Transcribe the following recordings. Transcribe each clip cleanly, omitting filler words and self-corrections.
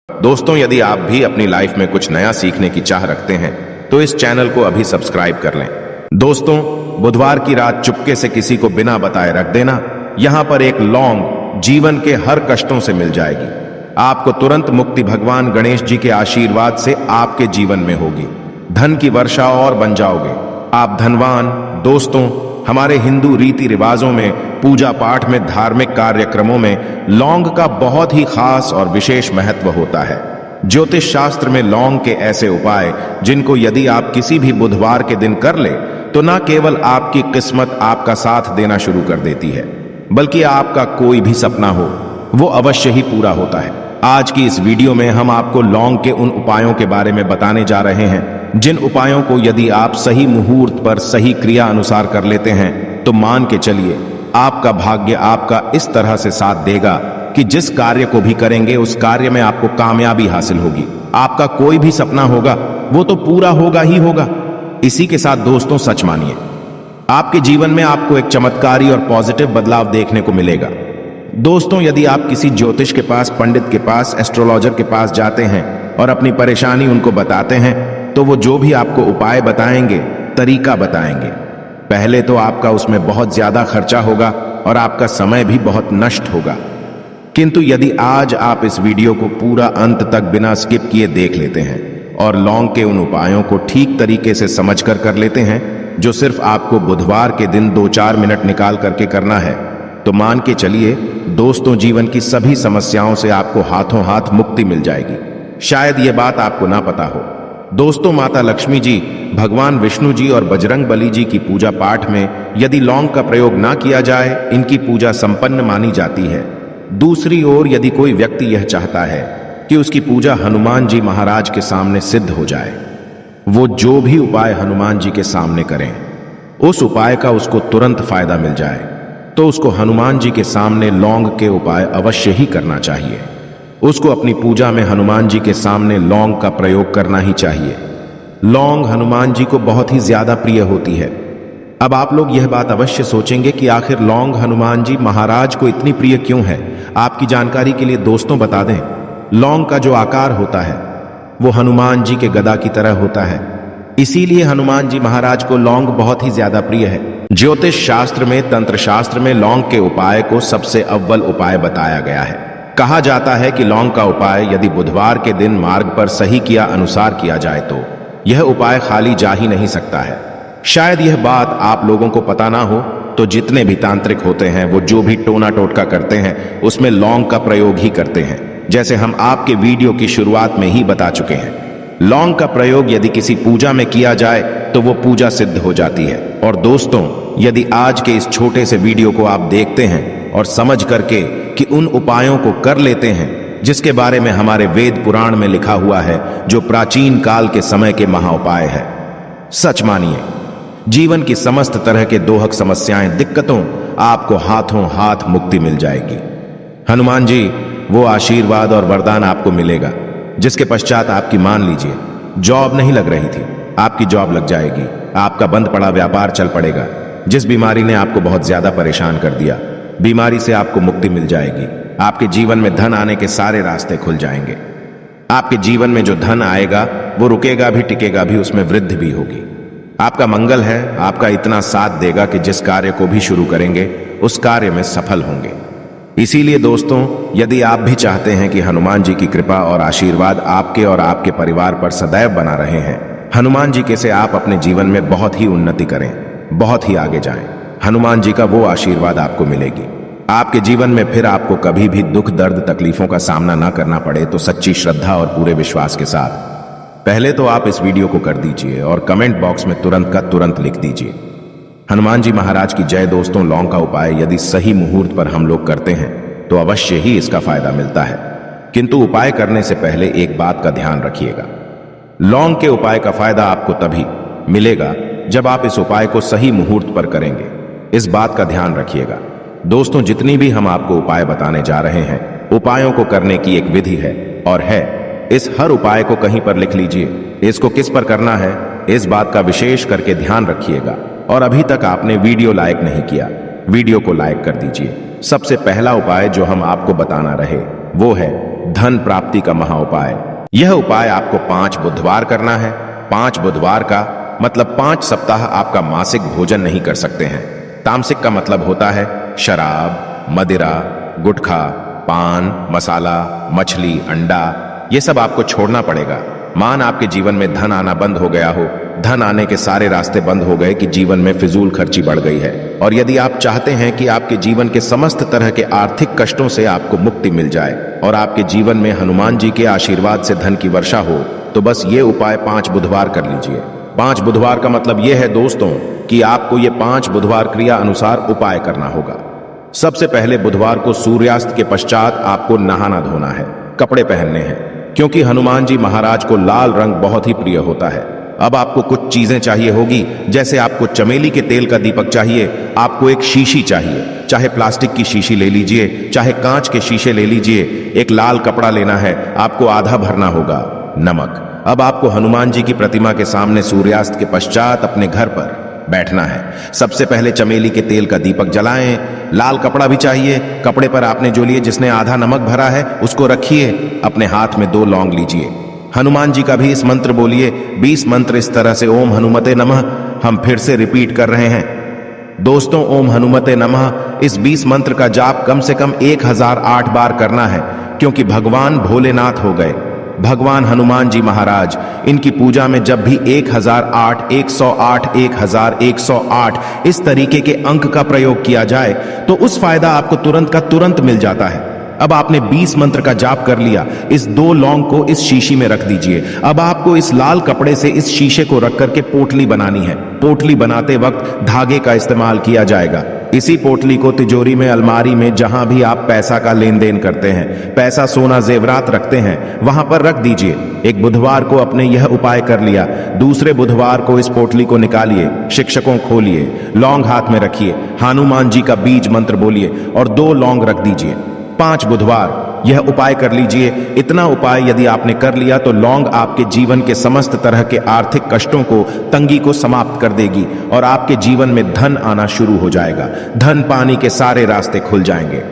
दोस्तों, यदि आप भी अपनी लाइफ में कुछ नया सीखने की चाह रखते हैं तो इस चैनल को अभी सब्सक्राइब कर लें। दोस्तों, बुधवार की रात चुपके से किसी को बिना बताए रख देना। यहां पर एक लौंग जीवन के हर कष्टों से मिल जाएगी। आपको तुरंत मुक्ति भगवान गणेश जी के आशीर्वाद से आपके जीवन में होगी। धन की वर्षा और बन जाओगे, आप धनवान। दोस्तों, हमारे हिंदू रीति रिवाजों में, पूजा पाठ में, धार्मिक कार्यक्रमों में लौंग का बहुत ही खास और विशेष महत्व होता है। ज्योतिष शास्त्र में लौंग के ऐसे उपाय जिनको यदि आप किसी भी बुधवार के दिन कर ले तो न केवल आपकी किस्मत आपका साथ देना शुरू कर देती है, बल्कि आपका कोई भी सपना हो वो अवश्य ही पूरा होता है। आज की इस वीडियो में हम आपको लौंग के उन उपायों के बारे में बताने जा रहे हैं जिन उपायों को यदि आप सही मुहूर्त पर सही क्रिया अनुसार कर लेते हैं तो मान के चलिए आपका भाग्य आपका इस तरह से साथ देगा कि जिस कार्य को भी करेंगे उस कार्य में आपको कामयाबी हासिल होगी। आपका कोई भी सपना होगा वो तो पूरा होगा ही होगा। इसी के साथ दोस्तों, सच मानिए, आपके जीवन में आपको एक चमत्कारी और पॉजिटिव बदलाव देखने को मिलेगा। दोस्तों, यदि आप किसी ज्योतिष के पास, पंडित के पास, एस्ट्रोलॉजर के पास जाते हैं और अपनी परेशानी उनको बताते हैं तो वो जो भी आपको उपाय बताएंगे, तरीका बताएंगे, पहले तो आपका उसमें बहुत ज्यादा खर्चा होगा और आपका समय भी बहुत नष्ट होगा। किंतु यदि आज आप इस वीडियो को पूरा अंत तक बिना स्किप किए देख लेते हैं और लौंग के उन उपायों को ठीक तरीके से समझकर कर लेते हैं जो सिर्फ आपको बुधवार के दिन 2-4 मिनट निकाल करके करना है, तो मान के चलिए दोस्तों, जीवन की सभी समस्याओं से आपको हाथों हाथ मुक्ति मिल जाएगी। शायद ये बात आपको ना पता हो दोस्तों, माता लक्ष्मी जी, भगवान विष्णु जी और बजरंग बली जी की पूजा पाठ में यदि लौंग का प्रयोग ना किया जाए, इनकी पूजा संपन्न मानी जाती है। दूसरी ओर यदि कोई व्यक्ति यह चाहता है कि उसकी पूजा हनुमान जी महाराज के सामने सिद्ध हो जाए, वो जो भी उपाय हनुमान जी के सामने करें उस उपाय का उसको तुरंत फायदा मिल जाए, तो उसको हनुमान जी के सामने लौंग के उपाय अवश्य ही करना चाहिए। उसको अपनी पूजा में हनुमान जी के सामने लौंग का प्रयोग करना ही चाहिए। लौंग हनुमान जी को बहुत ही ज्यादा प्रिय होती है। अब आप लोग यह बात अवश्य सोचेंगे कि आखिर लौंग हनुमान जी महाराज को इतनी प्रिय क्यों है। आपकी जानकारी के लिए दोस्तों बता दें, लौंग का जो आकार होता है वो हनुमान जी के गदा की तरह होता है, इसीलिए हनुमान जी महाराज को लौंग बहुत ही ज्यादा प्रिय है। ज्योतिष शास्त्र में, तंत्र शास्त्र में लौंग के उपाय को सबसे अव्वल उपाय बताया गया है। कहा जाता है कि लौंग का उपाय यदि बुधवार के दिन मार्ग पर सही किया अनुसार किया जाए तो यह उपाय खाली जा ही नहीं सकता है। शायद यह बात आप लोगों को पता ना हो, तो जितने भी तांत्रिक होते हैं वो जो भी टोना टोटका करते हैं उसमें लौंग का प्रयोग ही करते हैं। जैसे हम आपके वीडियो की शुरुआत में ही बता चुके हैं, लौंग का प्रयोग यदि किसी पूजा में किया जाए तो वो पूजा सिद्ध हो जाती है। और दोस्तों, यदि आज के इस छोटे से वीडियो को आप देखते हैं और समझ करके कि उन उपायों को कर लेते हैं जिसके बारे में हमारे वेद पुराण में लिखा हुआ है, जो प्राचीन काल के समय के महाउपाय है, सच मानिए जीवन की समस्त तरह के दोहक समस्याएं, दिक्कतों आपको हाथों हाथ मुक्ति मिल जाएगी। हनुमान जी वो आशीर्वाद और वरदान आपको मिलेगा जिसके पश्चात आपकी, मान लीजिए, जॉब नहीं लग रही थी, आपकी जॉब लग जाएगी। आपका बंद पड़ा व्यापार चल पड़ेगा। जिस बीमारी ने आपको बहुत ज्यादा परेशान कर दिया, बीमारी से आपको मुक्ति मिल जाएगी। आपके जीवन में धन आने के सारे रास्ते खुल जाएंगे। आपके जीवन में जो धन आएगा वो रुकेगा भी, टिकेगा भी, उसमें वृद्धि भी होगी। आपका मंगल है, आपका इतना साथ देगा कि जिस कार्य को भी शुरू करेंगे उस कार्य में सफल होंगे। इसीलिए दोस्तों, यदि आप भी चाहते हैं कि हनुमान जी की कृपा और आशीर्वाद आपके और आपके परिवार पर सदैव बना रहे हैं, हनुमान जी के से आप अपने जीवन में बहुत ही उन्नति करें, बहुत ही आगे जाएं, हनुमान जी का वो आशीर्वाद आपको मिलेगी। आपके जीवन में फिर आपको कभी भी दुख, दर्द, तकलीफों का सामना ना करना पड़े, तो सच्ची श्रद्धा और पूरे विश्वास के साथ पहले तो आप इस वीडियो को कर दीजिए और कमेंट बॉक्स में तुरंत का तुरंत लिख दीजिए, हनुमान जी महाराज की जय। दोस्तों, लौंग का उपाय यदि सही मुहूर्त पर हम लोग करते हैं तो अवश्य ही इसका फायदा मिलता है। किंतु उपाय करने से पहले एक बात का ध्यान रखिएगा, लौंग के उपाय का फायदा आपको तभी मिलेगा जब आप इस उपाय को सही मुहूर्त पर करेंगे। इस बात का ध्यान रखिएगा। दोस्तों, जितनी भी हम आपको उपाय बताने जा रहे हैं, उपायों को करने की एक विधि है और है। इस हर उपाय को कहीं पर लिख लीजिए। इसको किस पर करना है, इस बात का विशेष करके ध्यान रखिएगा। और अभी तक आपने वीडियो लाइक नहीं किया, वीडियो को लाइक कर दीजिए। सबसे पहला उपाय जो हम आपको बताना रहे वो है धन प्राप्ति का महा उपाय। यह उपाय आपको 5 बुधवार करना है। 5 बुधवार का मतलब 5 सप्ताह आपका मासिक भोजन नहीं कर सकते हैं। तामसिक का मतलब होता है शराब, मदिरा, गुटखा, पान, मसाला, मछली, अंडा, ये सब आपको छोड़ना पड़ेगा। मान आपके जीवन में धन आना बंद हो गया हो, धन आने के सारे रास्ते बंद हो गए कि जीवन में फिजूल खर्ची बढ़ गई है, और यदि आप चाहते हैं कि आपके जीवन के समस्त तरह के आर्थिक कष्टों से आपको मुक्ति मिल जाए और आपके जीवन में हनुमान जी के आशीर्वाद से धन की वर्षा हो, तो बस ये उपाय 5 बुधवार कर लीजिए। 5 बुधवार का मतलब यह है दोस्तों कि आपको ये 5 बुधवार क्रिया अनुसार उपाय करना होगा। सबसे पहले बुधवार को सूर्यास्त के पश्चात आपको नहाना धोना है, कपड़े पहनने हैं, क्योंकि हनुमान जी महाराज को लाल रंग बहुत ही प्रिय होता है। अब आपको कुछ चीजें चाहिए होगी, जैसे आपको चमेली के तेल का दीपक चाहिए, आपको एक शीशी चाहिए, चाहे प्लास्टिक की शीशी ले लीजिए, चाहे कांच के शीशे ले लीजिए, एक लाल कपड़ा लेना है, आपको आधा भरना होगा नमक। अब आपको हनुमान जी की प्रतिमा के सामने सूर्यास्त के पश्चात अपने घर पर बैठना है। सबसे पहले चमेली के तेल का दीपक जलाएं, लाल कपड़ा भी चाहिए, कपड़े पर आपने जो लिए जिसने आधा नमक भरा है उसको रखिए, अपने हाथ में 2 लौंग लीजिए, हनुमान जी का भी इस मंत्र बोलिए, 20 मंत्र इस तरह से ओम हनुमते नमः। हम फिर से रिपीट कर रहे हैं दोस्तों, ओम हनुमते नमः। इस 20 मंत्र का जाप कम से कम 1008 बार करना है, क्योंकि भगवान भोलेनाथ हो गए भगवान हनुमान जी महाराज। इनकी पूजा में जब भी 1008, 108, 1108 इस तरीके के अंक का प्रयोग किया जाए तो उस फायदा आपको तुरंत का तुरंत मिल जाता है। अब आपने 20 मंत्र का जाप कर लिया, इस 2 लौंग को इस शीशी में रख दीजिए। अब आपको इस लाल कपड़े से इस शीशे को रख करके पोटली बनानी है। पोटली बनाते वक्त धागे का इस्तेमाल किया जाएगा। इसी पोटली को तिजोरी में, अलमारी में, जहां भी आप पैसा का लेन देन करते हैं, पैसा, सोना, जेवरात रखते हैं, वहां पर रख दीजिए। एक बुधवार को आपने यह उपाय कर लिया, दूसरे बुधवार को इस पोटली को निकालिए, शिक्षकों खोलिए, लौंग हाथ में रखिए, हनुमान जी का बीज मंत्र बोलिए और 2 लौंग रख दीजिए। 5 बुधवार यह उपाय कर लीजिए। इतना उपाय यदि आपने कर लिया तो लौंग आपके जीवन के समस्त तरह के आर्थिक कष्टों को, तंगी को समाप्त कर देगी और आपके जीवन में धन आना शुरू हो जाएगा। धन पानी के सारे रास्ते खुल जाएंगे।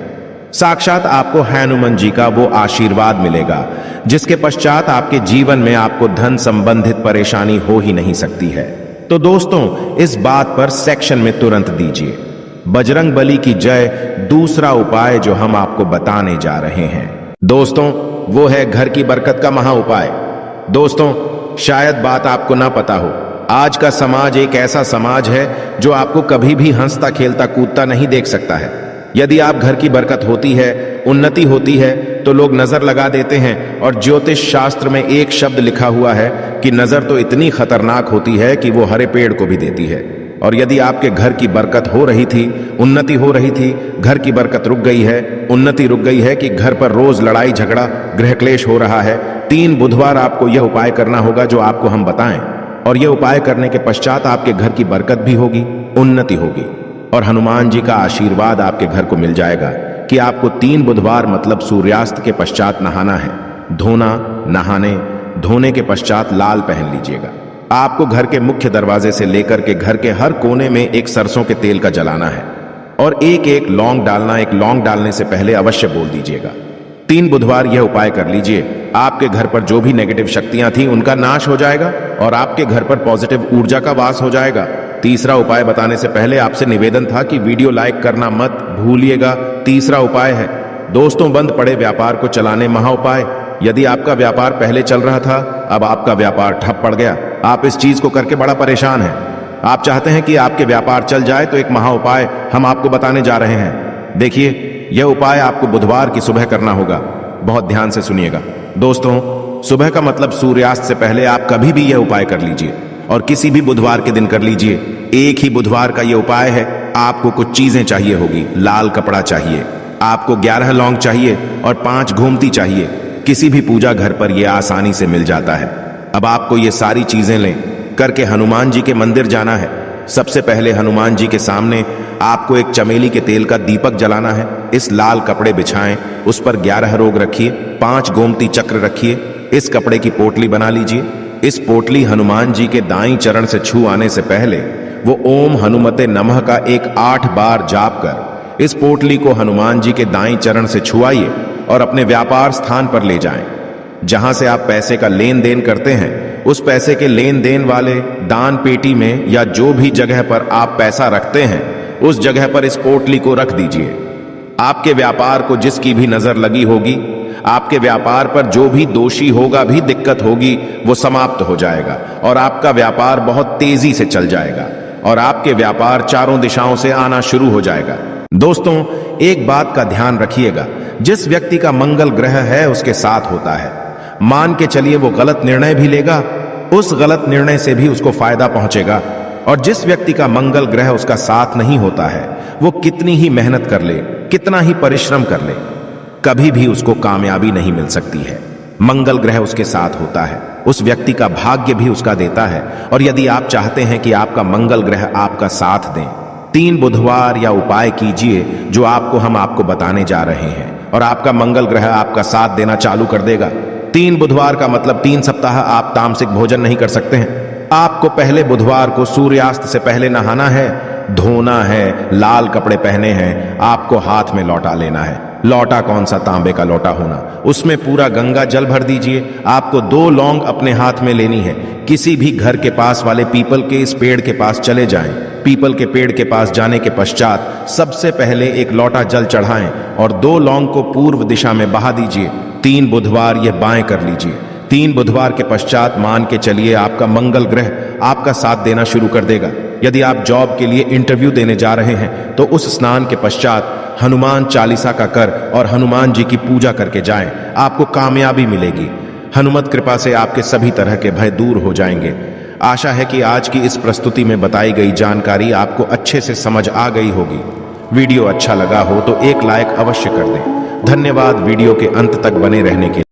साक्षात आपको हनुमान जी का वो आशीर्वाद मिलेगा जिसके पश्चात आपके जीवन में आपको धन संबंधित परेशानी हो ही नहीं सकती है। तो दोस्तों, इस बात पर सेक्शन में तुरंत दीजिए बजरंग बली की जय। दूसरा उपाय जो हम आपको बताने जा रहे हैं दोस्तों, वो है घर की बरकत का महा उपाय। दोस्तों, शायद बात आपको ना पता हो, आज का समाज एक ऐसा समाज है जो आपको कभी भी हंसता खेलता कूदता नहीं देख सकता है। यदि आप घर की बरकत होती है, उन्नति होती है, तो लोग नजर लगा देते हैं। और ज्योतिष शास्त्र में एक शब्द लिखा हुआ है कि नजर तो इतनी खतरनाक होती है कि वो हरे पेड़ को भी देती है। और यदि आपके घर की बरकत हो रही थी, उन्नति हो रही थी, घर की बरकत रुक गई है, उन्नति रुक गई है कि घर पर रोज लड़ाई झगड़ा, गृह क्लेश हो रहा है, 3 बुधवार आपको यह उपाय करना होगा जो आपको हम बताएं। और यह उपाय करने के पश्चात आपके घर की बरकत भी होगी, उन्नति होगी और हनुमान जी का आशीर्वाद आपके घर को मिल जाएगा कि आपको 3 बुधवार मतलब सूर्यास्त के पश्चात नहाना है। धोने के पश्चात लाल पहन लीजिएगा। आपको घर के मुख्य दरवाजे से लेकर के घर के हर कोने में एक सरसों के तेल का जलाना है और एक लौंग डालना। एक लौंग डालने से पहले अवश्य बोल दीजिएगा। 3 बुधवार यह उपाय कर लीजिए। आपके घर पर जो भी नेगेटिव शक्तियां थी उनका नाश हो जाएगा और आपके घर पर पॉजिटिव ऊर्जा का वास हो जाएगा। तीसरा उपाय बताने से पहले आपसे निवेदन था कि वीडियो लाइक करना मत भूलिएगा। तीसरा उपाय है दोस्तों, बंद पड़े व्यापार को चलाने महा उपाय। यदि आपका व्यापार पहले चल रहा था, अब आपका व्यापार ठप पड़ गया, आप इस चीज को करके बड़ा परेशान हैं, आप चाहते हैं कि आपके व्यापार चल जाए, तो एक महा उपाय हम आपको बताने जा रहे हैं। देखिए, यह उपाय आपको बुधवार की सुबह करना होगा। बहुत ध्यान से सुनिएगा दोस्तों। सुबह का मतलब सूर्यास्त से पहले आप कभी भी यह उपाय कर लीजिए और किसी भी बुधवार के दिन कर लीजिए। एक ही बुधवार का यह उपाय है। आपको कुछ चीजें चाहिए होगी। लाल कपड़ा चाहिए, आपको 11 लौंग चाहिए और 5 घूमती चाहिए। किसी भी पूजा घर पर यह आसानी से मिल जाता है। अब आपको ये सारी चीजें लें करके हनुमान जी के मंदिर जाना है। सबसे पहले हनुमान जी के सामने आपको एक चमेली के तेल का दीपक जलाना है। इस लाल कपड़े बिछाएं, उस पर 11 रोग रखिए, 5 गोमती चक्र रखिए। इस कपड़े की पोटली बना लीजिए। इस पोटली हनुमान जी के दाईं चरण से छू आने से पहले वो ओम हनुमते नमः का एक 8 बार जाप कर इस पोटली को हनुमान जी के दाईं चरण से छुआइए और अपने व्यापार स्थान पर ले जाएं। जहां से आप पैसे का लेन देन करते हैं, उस पैसे के लेन देन वाले दान पेटी में या जो भी जगह पर आप पैसा रखते हैं, उस जगह पर इस पोटली को रख दीजिए। आपके व्यापार को जिसकी भी नजर लगी होगी, आपके व्यापार पर जो भी दोषी होगा भी दिक्कत होगी, वो समाप्त हो जाएगा और आपका व्यापार बहुत तेजी से चल जाएगा और आपके व्यापार चारों दिशाओं से आना शुरू हो जाएगा। दोस्तों, एक बात का ध्यान रखिएगा, जिस व्यक्ति का मंगल ग्रह है उसके साथ होता है, मान के चलिए वो गलत निर्णय भी लेगा, उस गलत निर्णय से भी उसको फायदा पहुंचेगा। और जिस व्यक्ति का मंगल ग्रह उसका साथ नहीं होता है, वो कितनी ही मेहनत कर ले, कितना ही परिश्रम कर ले, कभी भी उसको कामयाबी नहीं मिल सकती है। मंगल ग्रह उसके साथ होता है, उस व्यक्ति का भाग्य भी उसका देता है। और यदि आप चाहते हैं कि आपका मंगल ग्रह आपका साथ दें, 3 बुधवार या उपाय कीजिए जो हम आपको बताने जा रहे हैं, और आपका मंगल ग्रह आपका साथ देना चालू कर देगा। 3 बुधवार का मतलब 3 सप्ताह आप तामसिक भोजन नहीं कर सकते हैं। आपको पहले बुधवार को सूर्यास्त से पहले नहाना है, धोना है, लाल कपड़े पहने हैं, आपको हाथ में लौटा लेना है। लौटा कौन सा, तांबे का लौटा होना, उसमें पूरा गंगा जल भर दीजिए। आपको 2 लौंग अपने हाथ में लेनी है। किसी भी घर के पास वाले पीपल के इस पेड़ के पास चले जाएं। पीपल के पेड़ के पास जाने के पश्चात सबसे पहले एक लोटा जल चढ़ाएं और 2 लौंग को पूर्व दिशा में बहा दीजिए। 3 बुधवार यह बाएं कर लीजिए। 3 बुधवार के पश्चात मान के चलिए आपका मंगल ग्रह आपका साथ देना शुरू कर देगा। यदि आप जॉब के लिए इंटरव्यू देने जा रहे हैं तो उस स्नान के पश्चात हनुमान चालीसा का कर और हनुमान जी की पूजा करके जाएं, आपको कामयाबी मिलेगी। हनुमत कृपा से आपके सभी तरह के भय दूर हो जाएंगे। आशा है कि आज की इस प्रस्तुति में बताई गई जानकारी आपको अच्छे से समझ आ गई होगी। वीडियो अच्छा लगा हो तो एक लाइक अवश्य कर दें। धन्यवाद वीडियो के अंत तक बने रहने के लिए।